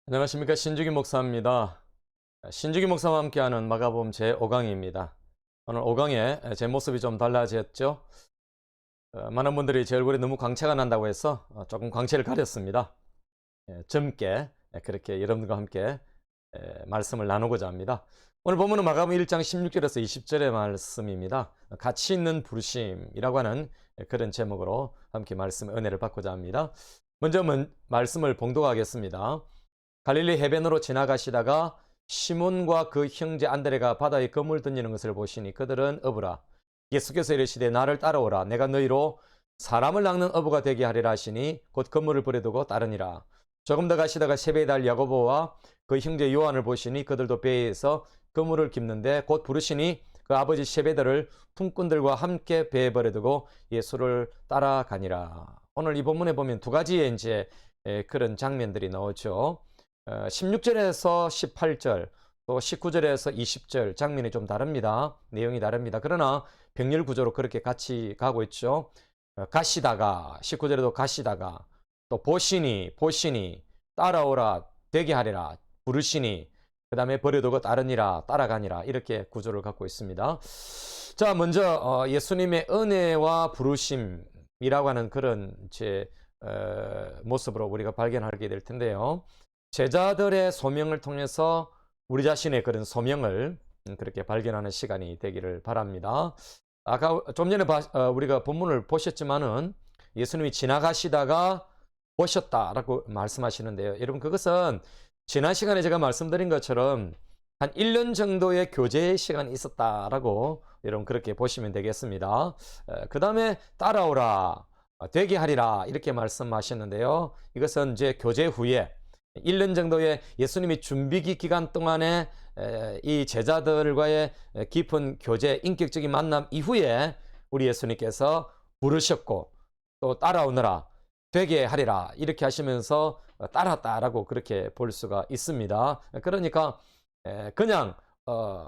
안녕하십니까, 신주기 목사입니다. 신주기 목사와 함께하는 마가복음 제5강입니다. 오늘 5강에 제 모습이 좀 달라졌죠. 많은 분들이 제 얼굴이 너무 광채가 난다고 해서 조금 광채를 가렸습니다. 젊게 그렇게 여러분들과 함께 말씀을 나누고자 합니다. 오늘 본문은 마가복음 1장 16절에서 20절의 말씀입니다. 가치 있는 부르심이라고 하는 그런 제목으로 함께 말씀 은혜를 받고자 합니다. 먼저 말씀을 봉독하겠습니다. 갈릴리 해변으로 지나가시다가 시몬과 그 형제 안드레가 바다에 그물 던지는 것을 보시니 그들은 어부라. 예수께서 이르시되 나를 따라오라. 내가 너희로 사람을 낚는 어부가 되게 하리라 하시니 곧 그물을 버려두고 따르니라. 조금 더 가시다가 세베대의 아들 야고보와 그 형제 요한을 보시니 그들도 배에서 그물을 깁는데 곧 부르시니 그 아버지 세베대를 품꾼들과 함께 배에 버려두고 예수를 따라가니라. 오늘 이 본문에 보면 두 가지의 이제 그런 장면들이 나오죠. 16절에서 18절 또 19절에서 20절 장면이 좀 다릅니다. 내용이 다릅니다. 그러나 병렬 구조로 그렇게 같이 가고 있죠. 가시다가 19절에도 가시다가 또 보시니 따라오라 되게 하리라 부르시니 그 다음에 버려두고 따르니라 따라가니라 이렇게 구조를 갖고 있습니다. 자, 먼저 예수님의 은혜와 부르심이라고 하는 그런 제 모습으로 우리가 발견하게 될 텐데요. 제자들의 소명을 통해서 우리 자신의 그런 소명을 그렇게 발견하는 시간이 되기를 바랍니다. 아까 좀 전에 우리가 본문을 보셨지만은 예수님이 지나가시다가 보셨다라고 말씀하시는데요. 여러분, 그것은 지난 시간에 제가 말씀드린 것처럼 한 1년 정도의 교제의 시간이 있었다라고 여러분 그렇게 보시면 되겠습니다. 그 다음에 따라오라 되게 하리라 이렇게 말씀하셨는데요. 이것은 이제 교제 후에 1년 정도의 예수님이 준비기 기간 동안에 이 제자들과의 깊은 교제, 인격적인 만남 이후에 우리 예수님께서 부르셨고 또 따라오너라 되게 하리라 이렇게 하시면서 따랐다라고 그렇게 볼 수가 있습니다. 그러니까 그냥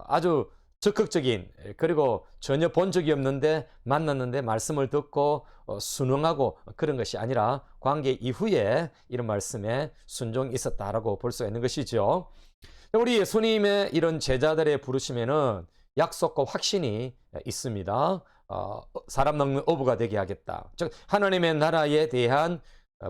아주 적극적인, 그리고 전혀 본 적이 없는데 만났는데 말씀을 듣고 순응하고 그런 것이 아니라 관계 이후에 이런 말씀에 순종이 있었다라고 볼 수가 있는 것이죠. 우리 예수님의 이런 제자들의 부르심에는 약속과 확신이 있습니다. 사람 낚는 어부가 되게 하겠다. 즉 하나님의 나라에 대한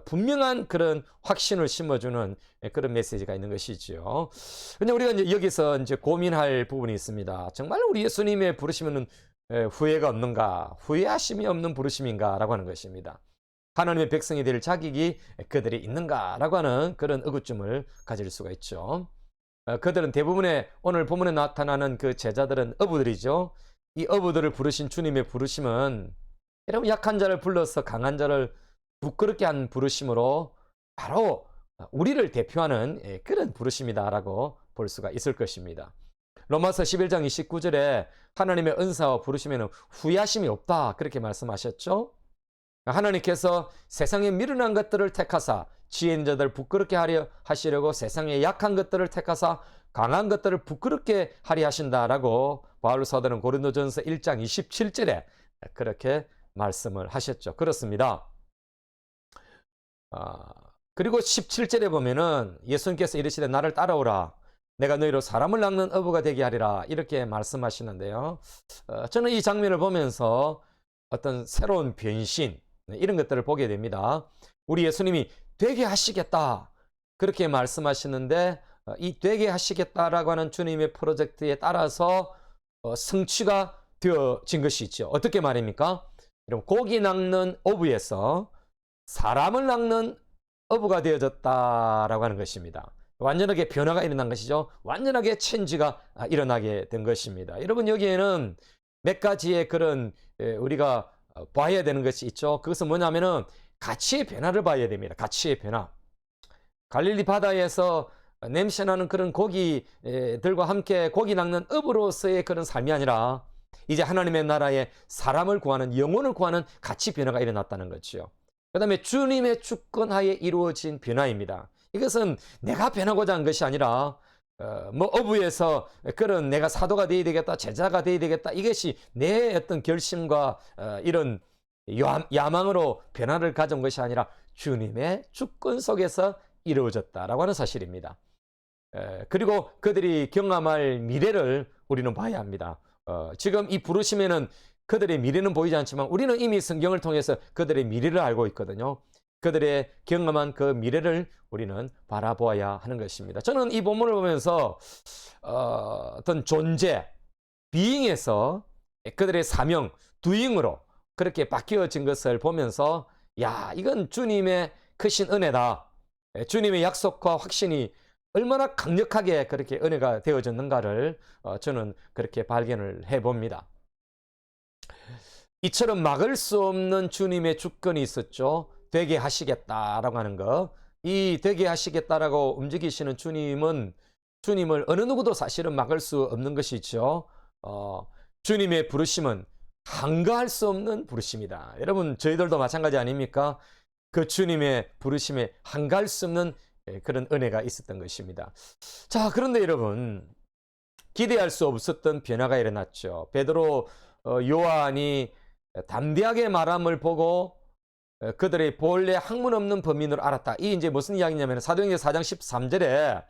분명한 그런 확신을 심어주는 그런 메시지가 있는 것이죠. 근데 우리가 이제 여기서 이제 고민할 부분이 있습니다. 정말 우리 예수님의 부르시면은 후회가 없는가, 후회하심이 없는 부르심인가라고 하는 것입니다. 하나님의 백성이 될 자격이 그들이 있는가라고 하는 그런 의구심을 가질 수가 있죠. 그들은 대부분의 오늘 본문에 나타나는 그 제자들은 어부들이죠. 이 어부들을 부르신 주님의 부르심은 여러분 약한 자를 불러서 강한 자를 부끄럽게 한 부르심으로 바로 우리를 대표하는 그런 부르심이다라고 볼 수가 있을 것입니다. 로마서 11장 29절에 하나님의 은사와 부르심에는 후회하심이 없다 그렇게 말씀하셨죠. 하나님께서 세상에 미련한 것들을 택하사 지혜 있는 자들 부끄럽게 하려 하시려고 세상에 약한 것들을 택하사 강한 것들을 부끄럽게 하려 하신다라고 바울 사도는 고린도전서 1장 27절에 그렇게 말씀을 하셨죠. 그렇습니다. 그리고 17절에 보면은 예수님께서 이르시되 나를 따라오라 내가 너희로 사람을 낚는 어부가 되게 하리라 이렇게 말씀하시는데요. 저는 이 장면을 보면서 어떤 새로운 변신 이런 것들을 보게 됩니다. 우리 예수님이 되게 하시겠다 그렇게 말씀하시는데 이 되게 하시겠다라고 하는 주님의 프로젝트에 따라서 성취가 되어진 것이 있죠. 어떻게 말입니까? 여러분, 고기 낚는 어부에서 사람을 낚는 어부가 되어졌다라고 하는 것입니다. 완전하게 변화가 일어난 것이죠. 완전하게 체인지가 일어나게 된 것입니다. 여러분, 여기에는 몇 가지의 그런 우리가 봐야 되는 것이 있죠. 그것은 뭐냐면은 가치의 변화를 봐야 됩니다. 가치의 변화. 갈릴리 바다에서 냄새나는 그런 고기들과 함께 고기 낚는 어부로서의 그런 삶이 아니라 이제 하나님의 나라에 사람을 구하는, 영혼을 구하는 가치 변화가 일어났다는 거죠. 그 다음에 주님의 주권하에 이루어진 변화입니다. 이것은 내가 변하고자 한 것이 아니라 어부에서 그런 내가 사도가 되어야 되겠다, 제자가 되어야 되겠다, 이것이 내 어떤 결심과 이런 야망으로 변화를 가져온 것이 아니라 주님의 주권 속에서 이루어졌다라고 하는 사실입니다. 그리고 그들이 경험할 미래를 우리는 봐야 합니다. 지금 이 부르심에는 그들의 미래는 보이지 않지만 우리는 이미 성경을 통해서 그들의 미래를 알고 있거든요. 그들의 경험한 그 미래를 우리는 바라보아야 하는 것입니다. 저는 이 본문을 보면서 어떤 존재, 비잉에서 그들의 사명, 두잉으로 그렇게 바뀌어진 것을 보면서 야, 이건 주님의 크신 은혜다. 주님의 약속과 확신이 얼마나 강력하게 그렇게 은혜가 되어졌는가를 저는 그렇게 발견을 해봅니다. 이처럼 막을 수 없는 주님의 주권이 있었죠. 되게 하시겠다라고 하는 것. 이 되게 하시겠다라고 움직이시는 주님을 어느 누구도 사실은 막을 수 없는 것이죠. 주님의 부르심은 한가할 수 없는 부르심이다. 여러분, 저희들도 마찬가지 아닙니까? 그 주님의 부르심에 한가할 수 없는 그런 은혜가 있었던 것입니다. 자, 그런데 여러분, 기대할 수 없었던 변화가 일어났죠. 베드로, 요한이 담대하게 말함을 보고 그들의 본래 학문 없는 범인을 알았다. 이 이제 무슨 이야기냐면 사도행전 4장 13절에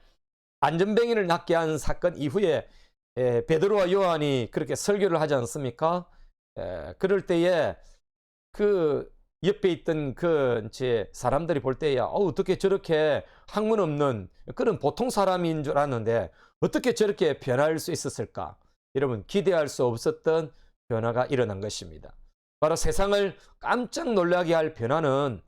안전뱅이를 낫게 한 사건 이후에 베드로와 요한이 그렇게 설교를 하지 않습니까? 그럴 때에 그 옆에 있던 그 이제 사람들이 볼 때야 어떻게 저렇게 학문 없는 그런 보통 사람인 줄 알았는데 어떻게 저렇게 변할 수 있었을까? 여러분, 기대할 수 없었던 변화가 일어난 것입니다. 바로 세상을 깜짝 놀라게 할 변화는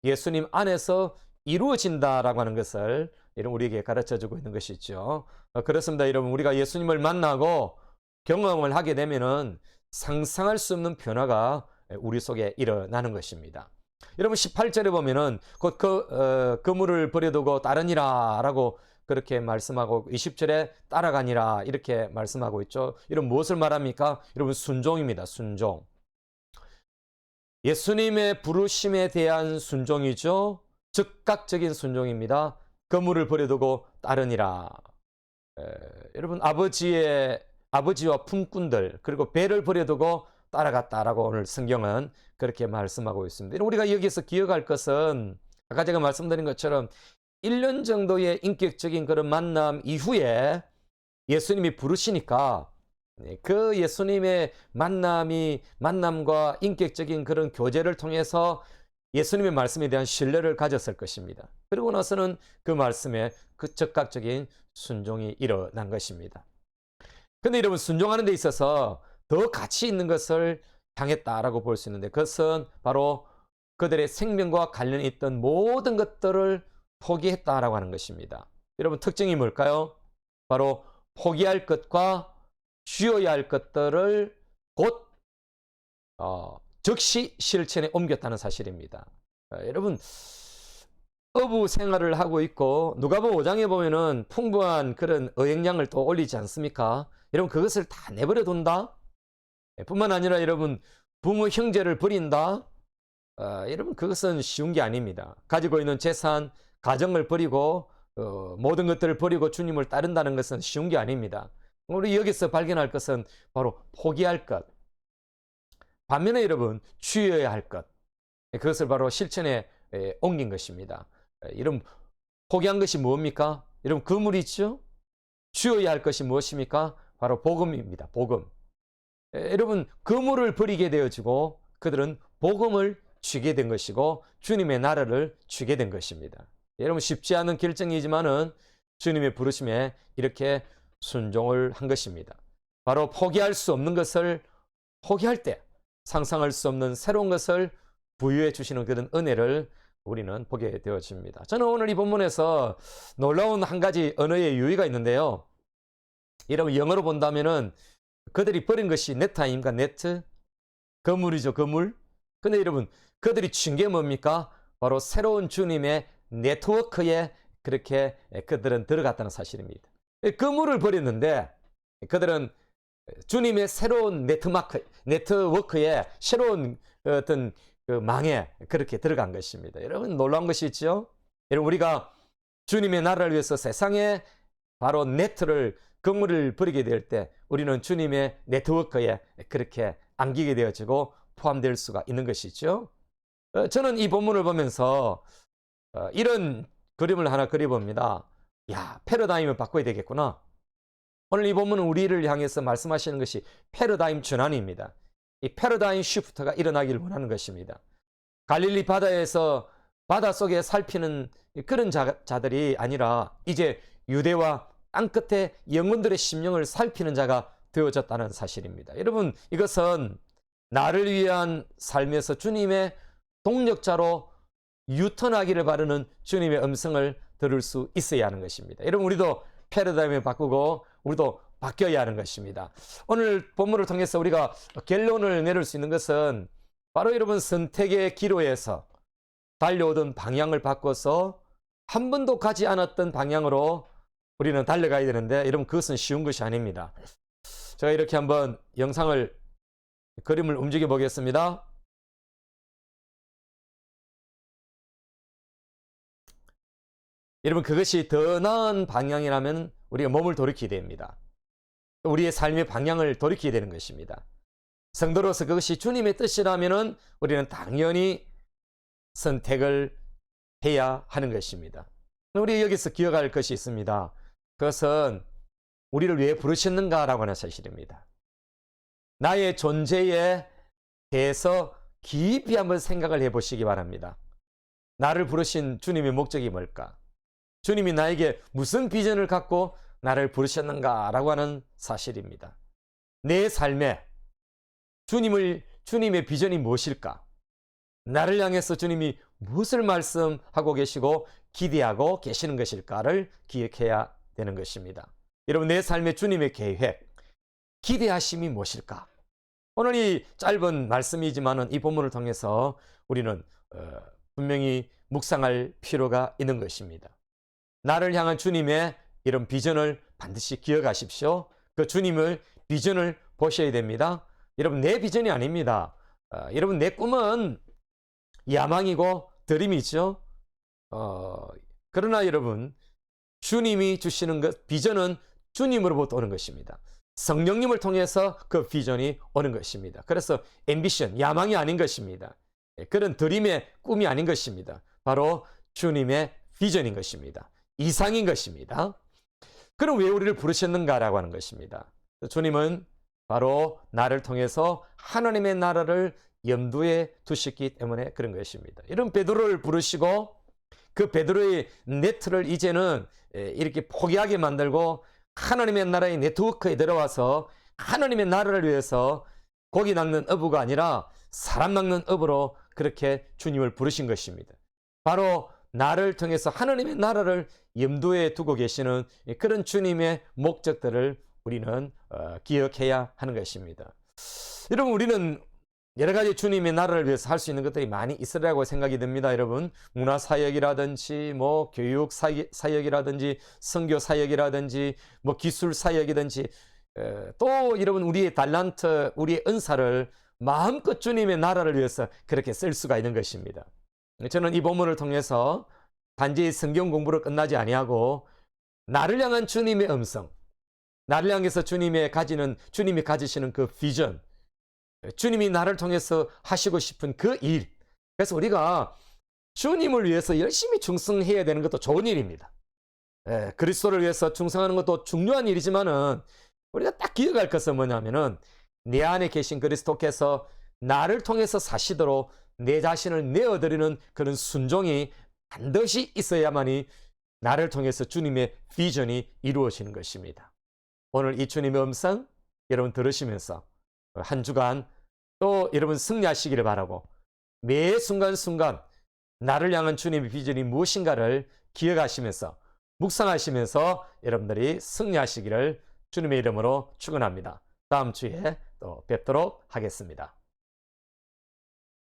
예수님 안에서 이루어진다라고 하는 것을 우리에게 가르쳐주고 있는 것이죠. 그렇습니다. 여러분, 우리가 예수님을 만나고 경험을 하게 되면은 상상할 수 없는 변화가 우리 속에 일어나는 것입니다. 여러분, 18절에 보면은 곧 그물을 버려두고 따르니라 라고 그렇게 말씀하고 20절에 따라가니라 이렇게 말씀하고 있죠. 이런 무엇을 말합니까? 여러분, 순종입니다. 순종. 예수님의 부르심에 대한 순종이죠. 즉각적인 순종입니다. 그물을 버려두고 따르니라. 여러분, 아버지와 품꾼들 그리고 배를 버려두고 따라갔다라고 오늘 성경은 그렇게 말씀하고 있습니다. 우리가 여기서 기억할 것은 아까 제가 말씀드린 것처럼 1년 정도의 인격적인 그런 만남 이후에 예수님이 부르시니까 그 예수님의 만남과 인격적인 그런 교제를 통해서 예수님의 말씀에 대한 신뢰를 가졌을 것입니다. 그리고 나서는 그 말씀에 그 즉각적인 순종이 일어난 것입니다. 그런데 여러분, 순종하는 데 있어서 더 가치 있는 것을 향했다라고 볼 수 있는데 그것은 바로 그들의 생명과 관련이 있던 모든 것들을 포기했다라고 하는 것입니다. 여러분, 특징이 뭘까요? 바로 포기할 것과 쥐어야 할 것들을 곧 즉시 실천에 옮겼다는 사실입니다. 여러분, 어부 생활을 하고 있고 누가복음 5장에 보면은 풍부한 그런 어획량을 또 올리지 않습니까? 여러분, 그것을 다 내버려 둔다? 뿐만 아니라 여러분, 부모 형제를 버린다? 여러분, 그것은 쉬운 게 아닙니다. 가지고 있는 재산, 가정을 버리고 모든 것들을 버리고 주님을 따른다는 것은 쉬운 게 아닙니다. 우리 여기서 발견할 것은 바로 포기할 것. 반면에 여러분, 취해야 할 것. 그것을 바로 실천에 옮긴 것입니다. 여러분, 포기한 것이 무엇입니까? 여러분, 그물이 있죠? 취해야 할 것이 무엇입니까? 바로 복음입니다. 복음. 여러분, 그물을 버리게 되어지고 그들은 복음을 취게 된 것이고 주님의 나라를 취게 된 것입니다. 여러분, 쉽지 않은 결정이지만은 주님의 부르심에 이렇게 순종을 한 것입니다. 바로 포기할 수 없는 것을 포기할 때 상상할 수 없는 새로운 것을 부여해 주시는 그런 은혜를 우리는 보게 되어집니다. 저는 오늘 이 본문에서 놀라운 한 가지 언어의 유의가 있는데요. 여러분, 영어로 본다면은 그들이 버린 것이 네트 아닙니까? 네트? 그물이죠, 그물. 근데 여러분, 그들이 친 게 뭡니까? 바로 새로운 주님의 네트워크에 그렇게 그들은 들어갔다는 사실입니다. 그물을 버렸는데 그들은 주님의 새로운 네트워크에 새로운 어떤 그 망에 그렇게 들어간 것입니다. 여러분, 놀라운 것이 있죠? 여러분, 우리가 주님의 나라를 위해서 세상에 바로 그물을 버리게 될 때 우리는 주님의 네트워크에 그렇게 안기게 되어지고 포함될 수가 있는 것이죠. 저는 이 본문을 보면서 이런 그림을 하나 그려봅니다. 야, 패러다임을 바꿔야 되겠구나. 오늘 이 본문은 우리를 향해서 말씀하시는 것이 패러다임 전환입니다. 이 패러다임 시프트가 일어나기를 원하는 것입니다. 갈릴리 바다에서 바닷속에 살피는 그런 자들이 아니라 이제 유대와 땅끝에 영혼들의 심령을 살피는 자가 되어졌다는 사실입니다. 여러분, 이것은 나를 위한 삶에서 주님의 동력자로 유턴하기를 바라는 주님의 음성을 들을 수 있어야 하는 것입니다. 여러분, 우리도 패러다임을 바꾸고 우리도 바뀌어야 하는 것입니다. 오늘 본문을 통해서 우리가 결론을 내릴 수 있는 것은 바로 여러분, 선택의 기로에서 달려오던 방향을 바꿔서 한 번도 가지 않았던 방향으로 우리는 달려가야 되는데, 여러분, 그것은 쉬운 것이 아닙니다. 제가 이렇게 한번 그림을 움직여 보겠습니다. 여러분, 그것이 더 나은 방향이라면 우리가 몸을 돌이키게 됩니다. 우리의 삶의 방향을 돌이키게 되는 것입니다. 성도로서 그것이 주님의 뜻이라면 우리는 당연히 선택을 해야 하는 것입니다. 우리 여기서 기억할 것이 있습니다. 그것은 우리를 왜 부르셨는가라고 하는 사실입니다. 나의 존재에 대해서 깊이 한번 생각을 해보시기 바랍니다. 나를 부르신 주님의 목적이 뭘까? 주님이 나에게 무슨 비전을 갖고 나를 부르셨는가라고 하는 사실입니다. 내 삶에 주님의 비전이 무엇일까? 나를 향해서 주님이 무엇을 말씀하고 계시고 기대하고 계시는 것일까를 기억해야 되는 것입니다. 여러분, 내 삶의 주님의 계획, 기대하심이 무엇일까? 오늘 이 짧은 말씀이지만 이 본문을 통해서 우리는 분명히 묵상할 필요가 있는 것입니다. 나를 향한 주님의 이런 비전을 반드시 기억하십시오. 그 주님의 비전을 보셔야 됩니다. 여러분, 내 비전이 아닙니다. 여러분, 내 꿈은 야망이고 드림이죠. 그러나 여러분, 주님이 주시는 것, 비전은 주님으로부터 오는 것입니다. 성령님을 통해서 그 비전이 오는 것입니다. 그래서 앰비션, 야망이 아닌 것입니다. 그런 드림의 꿈이 아닌 것입니다. 바로 주님의 비전인 것입니다. 이상인 것입니다. 그럼 왜 우리를 부르셨는가라고 하는 것입니다. 주님은 바로 나를 통해서 하나님의 나라를 염두에 두셨기 때문에 그런 것입니다. 이런 베드로를 부르시고 그 베드로의 네트를 이제는 이렇게 포기하게 만들고 하나님의 나라의 네트워크에 들어와서 하나님의 나라를 위해서 고기 낚는 어부가 아니라 사람 낚는 어부로 그렇게 주님을 부르신 것입니다. 바로 나를 통해서 하나님의 나라를 염두에 두고 계시는 그런 주님의 목적들을 우리는 기억해야 하는 것입니다. 여러분, 우리는 여러 가지 주님의 나라를 위해서 할 수 있는 것들이 많이 있으리라고 생각이 듭니다. 여러분, 문화사역이라든지 교육 사역이라든지 선교 사역이라든지 기술 사역이든지 또 여러분, 우리의 달란트, 우리의 은사를 마음껏 주님의 나라를 위해서 그렇게 쓸 수가 있는 것입니다. 저는 이 본문을 통해서 단지 성경 공부를 끝나지 아니하고 나를 향한 주님의 음성, 나를 향해서 주님이 가지시는 그 비전, 주님이 나를 통해서 하시고 싶은 그 일, 그래서 우리가 주님을 위해서 열심히 충성해야 되는 것도 좋은 일입니다. 그리스도를 위해서 충성하는 것도 중요한 일이지만은 우리가 딱 기억할 것은 뭐냐면은 내 안에 계신 그리스도께서 나를 통해서 사시도록 내 자신을 내어드리는 그런 순종이 반드시 있어야만이 나를 통해서 주님의 비전이 이루어지는 것입니다. 오늘 이 주님의 음성 여러분 들으시면서 한 주간 또 여러분 승리하시기를 바라고, 매 순간순간 나를 향한 주님의 비전이 무엇인가를 기억하시면서 묵상하시면서 여러분들이 승리하시기를 주님의 이름으로 축원합니다. 다음 주에 또 뵙도록 하겠습니다.